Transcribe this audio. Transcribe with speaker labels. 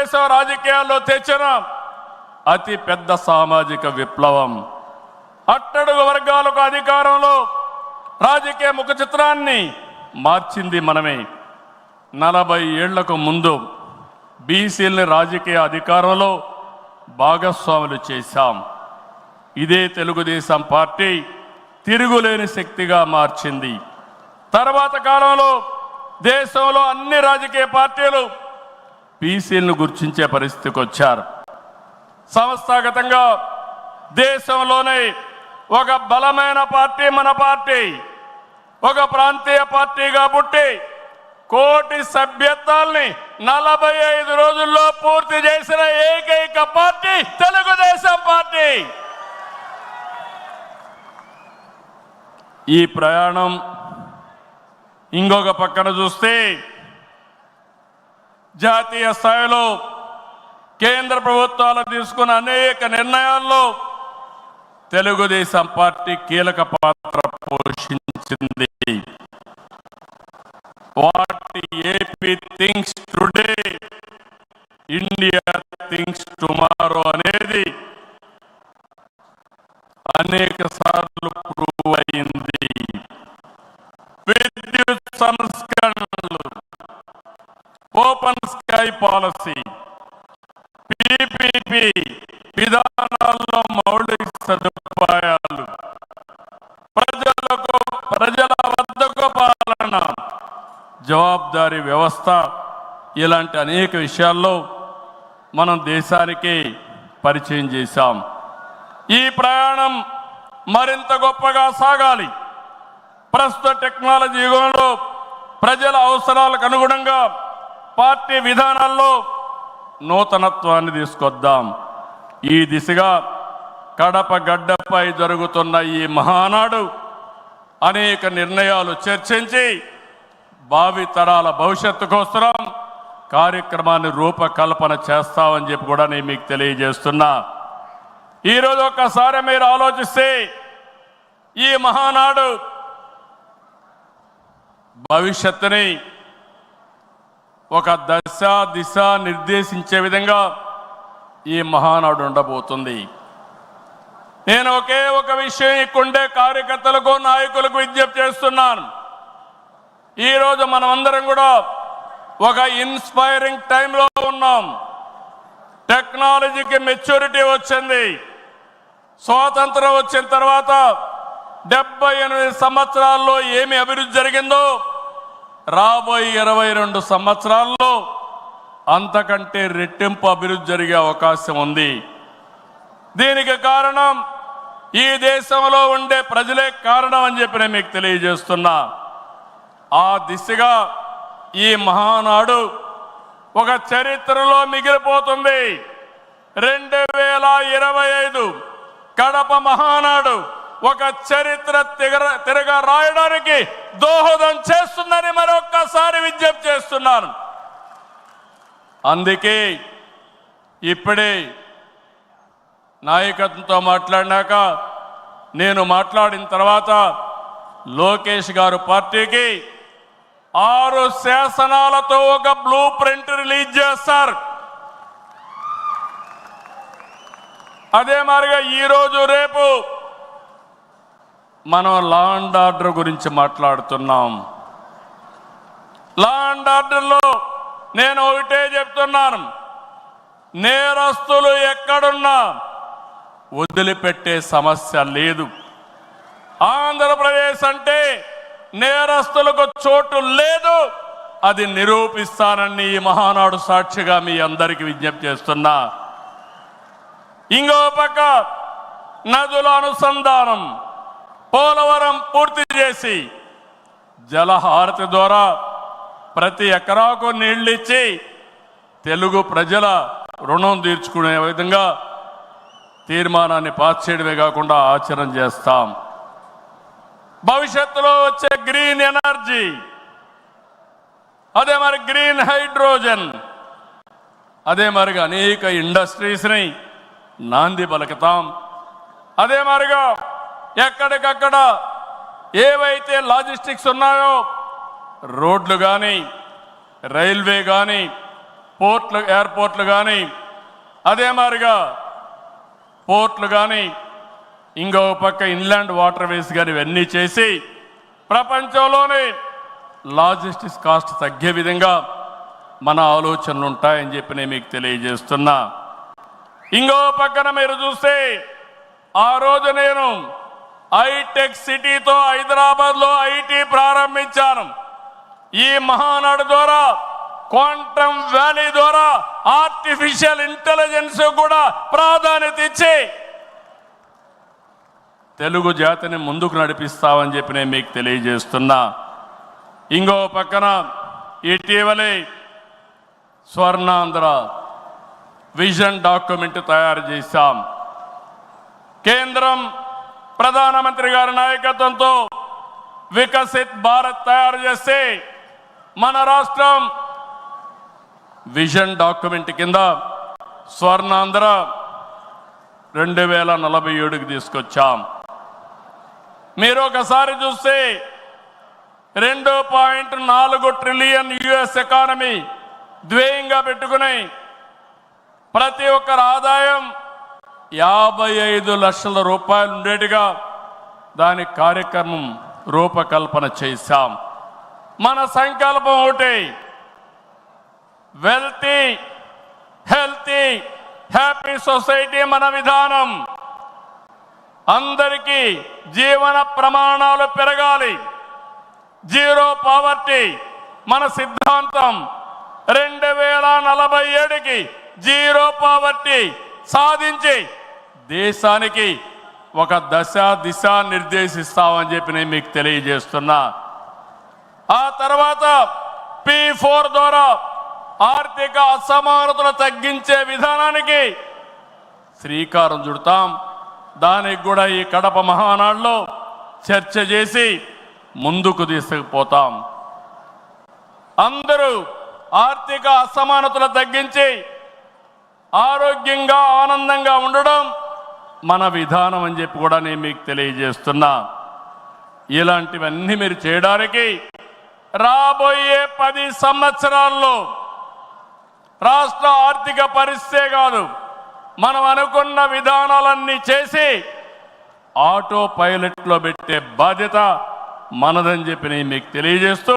Speaker 1: తెలుగుదేశం రాజకీయాల్లో తెచ్చిన అతి పెద్ద సామాజిక విప్లవం. అట్టడుగు వర్గాలకు అధికారంలో రాజకీయ ముఖ చిత్రాన్ని మార్చింది మనమే. 40 ఏళ్లకు ముందు బీసీలని రాజకీయ అధికారంలో భాగస్వాములు చేశాం. ఇదే తెలుగుదేశం పార్టీ తిరుగులేని శక్తిగా మార్చింది. తర్వాత కాలంలో దేశంలో అన్ని రాజకీయ పార్టీలు బీసీలను గుర్తించే పరిస్థితికి వచ్చారు. సంస్థాగతంగా దేశంలోనే ఒక బలమైన పార్టీ మన పార్టీ, ఒక ప్రాంతీయ పార్టీగా పుట్టి కోటి సభ్యత్వాల్ని 45 రోజుల్లో పూర్తి చేసిన ఏకైక పార్టీ తెలుగుదేశం పార్టీ. ఈ ప్రయాణం ఇంకొక పక్కన చూస్తే జాతీయ స్థాయిలో కేంద్ర ప్రభుత్వాలు తీసుకున్న అనేక నిర్ణయాల్లో తెలుగుదేశం పార్టీ కీలక పాత్ర పోషించింది. What AP thinks today, India thinks tomorrow అనేది అనేక సార్లు ప్రూవ్ అయింది. విద్యుత్ సంస్కరణలు, ఓపెన్ స్కై పాలసీ, పీపీపీ విధానాల్లో మౌలిక సదుపాయాలు, ప్రజల వద్దకు పాలన, జవాబుదారీ వ్యవస్థ, ఇలాంటి అనేక విషయాల్లో మనం దేశానికి పరిచయం చేశాం. ఈ ప్రయాణం మరింత గొప్పగా సాగాలి. ప్రస్తుత టెక్నాలజీ యుగంలో ప్రజల అవసరాలకు అనుగుణంగా పార్టీ విధానాల్లో నూతనత్వాన్ని తీసుకొద్దాం. ఈ దిశగా కడప గడ్డపై జరుగుతున్న ఈ మహానాడు అనేక నిర్ణయాలు చర్చించి భావి తరాల భవిష్యత్తు కోసం కార్యక్రమాన్ని రూపకల్పన చేస్తామని చెప్పి కూడా నేను మీకు తెలియజేస్తున్నా. ఈరోజు ఒక్కసారి మీరు ఆలోచిస్తే ఈ మహానాడు భవిష్యత్తుని ఒక దశ దిశ నిర్దేశించే విధంగా ఈ మహానాడు ఉండబోతుంది. నేను ఒక విషయం ఇక్కడుండే కార్యకర్తలకు నాయకులకు విజ్ఞప్తి చేస్తున్నాను. ఈరోజు మనమందరం కూడా ఒక ఇన్స్పైరింగ్ టైంలో ఉన్నాం. టెక్నాలజీకి మెచ్యూరిటీ వచ్చింది. స్వాతంత్రం వచ్చిన తర్వాత 78 సంవత్సరాల్లో ఏమి అభివృద్ధి జరిగిందో రాబోయే 22 సంవత్సరాల్లో అంతకంటే రెట్టింపు అభివృద్ధి జరిగే అవకాశం ఉంది. దీనికి కారణం ఈ దేశంలో ఉండే ప్రజలే కారణం అని చెప్పి నేను మీకు తెలియజేస్తున్నా. ఆ దిశగా ఈ మహానాడు ఒక చరిత్రలో మిగిలిపోతుంది. 2025 కడప మహానాడు ఒక చరిత్ర తిరగ రాయడానికి దోహదం చేస్తుందని మరొక్కసారి విజ్ఞప్తి చేస్తున్నాను. అందుకే ఇప్పుడే నాయకత్వంతో మాట్లాడినాక నేను మాట్లాడిన తర్వాత లోకేష్ గారు పార్టీకి 6 శాసనాలతో ఒక బ్లూ ప్రింట్ రిలీజ్ చేస్తారు. అదే మాదిరిగా ఈరోజు రేపు మనం లా అండ్ ఆర్డర్ గురించి మాట్లాడుతున్నాం. లా అండ్ ఆర్డర్లో నేను ఒకటే చెప్తున్నాను, నేరస్తులు ఎక్కడున్నా వదిలిపెట్టే సమస్య లేదు. ఆంధ్రప్రదేశ్ అంటే నేరస్తులకు చోటు లేదు, అది నిరూపిస్తానని ఈ మహానాడు సాక్షిగా మీ అందరికీ విజ్ఞప్తి చేస్తున్నా. ఇంకో పక్క నదుల అనుసంధానం, పోలవరం పూర్తి చేసి జలహారతి ద్వారా ప్రతి ఎకరాకు నీళ్ళిచ్చి తెలుగు ప్రజల రుణం తీర్చుకునే విధంగా తీర్మానాన్ని పాస్ చేయడమే కాకుండా ఆచరణ చేస్తాం. భవిష్యత్తులో వచ్చే గ్రీన్ ఎనర్జీ, అదే మరి గ్రీన్ హైడ్రోజన్, అదే మరిగా అనేక ఇండస్ట్రీస్ని నాంది పలుకుతాం. అదే మరిగా ఎక్కడికక్కడ ఏవైతే లాజిస్టిక్స్ ఉన్నాయో రోడ్లు కానీ రైల్వే కానీ పోర్ట్లు, ఎయిర్పోర్ట్లు కానీ, అదే మాదిరిగా పోర్ట్లు కానీ, ఇంకో పక్క ఇన్లాండ్ వాటర్ వేస్ కానీ ఇవన్నీ చేసి ప్రపంచంలోనే లాజిస్టిక్స్ కాస్ట్ తగ్గే విధంగా మన ఆలోచనలు ఉంటాయని చెప్పి నేను మీకు తెలియజేస్తున్నా. ఇంకో పక్కన మీరు చూస్తే ఆ రోజు నేను హైటెక్ సిటీతో హైదరాబాద్లో ఐటీ ప్రారంభించాను. ఈ మహానాడు ద్వారా, క్వాంటమ్ వ్యాలీ ద్వారా ఆర్టిఫిషియల్ ఇంటెలిజెన్స్ కూడా ప్రాధాన్యత ఇచ్చి తెలుగు జాతిని ముందుకు నడిపిస్తామని చెప్పి నేను మీకు తెలియజేస్తున్నా. ఇంకో పక్కన ఇటీవలే స్వర్ణాంధ్ర విజన్ డాక్యుమెంట్ తయారు చేశాం. కేంద్రం ప్రధానమంత్రి గారి నాయకత్వంతో వికసిత్ భారత్ తయారు చేస్తే మన రాష్ట్రం విజన్ డాక్యుమెంట్ కింద స్వర్ణాంధ్ర 2047కి తీసుకొచ్చాం. మీరు ఒకసారి చూస్తే 2.4 ట్రిలియన్ యుఎస్ ఎకానమీ ధ్యేయంగా పెట్టుకుని ప్రతి ఒక్కరి ఆదాయం 55 లక్షల రూపాయలు ఉండేట్టుగా దాని కార్యక్రమం రూపకల్పన చేశాం. మన సంకల్పం ఒకటి, వెల్తీ, హెల్తీ, హ్యాపీ సొసైటీ మన విధానం. అందరికీ జీవన ప్రమాణాలు పెరగాలి, జీరో పావర్టీ మన సిద్ధాంతం. 2047కి జీరో పావర్టీ సాధించి దేశానికి ఒక దిశ నిర్దేశిస్తామని చెప్పి నేను మీకు తెలియజేస్తున్నా. ఆ తర్వాత P4 ద్వారా ఆర్థిక అసమానతలు తగ్గించే విధానానికి శ్రీకారం చుడతాం. దానికి కూడా ఈ కడప మహానాడులో చర్చ చేసి ముందుకు తీసుకుపోతాం. అందరూ ఆర్థిక అసమానతలు తగ్గించి ఆరోగ్యంగా ఆనందంగా ఉండడం మన విధానం అని చెప్పి కూడా నేను మీకు తెలియజేస్తున్నా. ఇలాంటివన్నీ మీరు చేయడానికి రాబోయే 10 సంవత్సరాల్లో రాష్ట్ర ఆర్థిక పరిస్థితే కాదు, మనం అనుకున్న విధానాలన్నీ చేసి ఆటో పైలట్లో పెట్టే బాధ్యత మనదని చెప్పి నేను మీకు తెలియజేస్తూ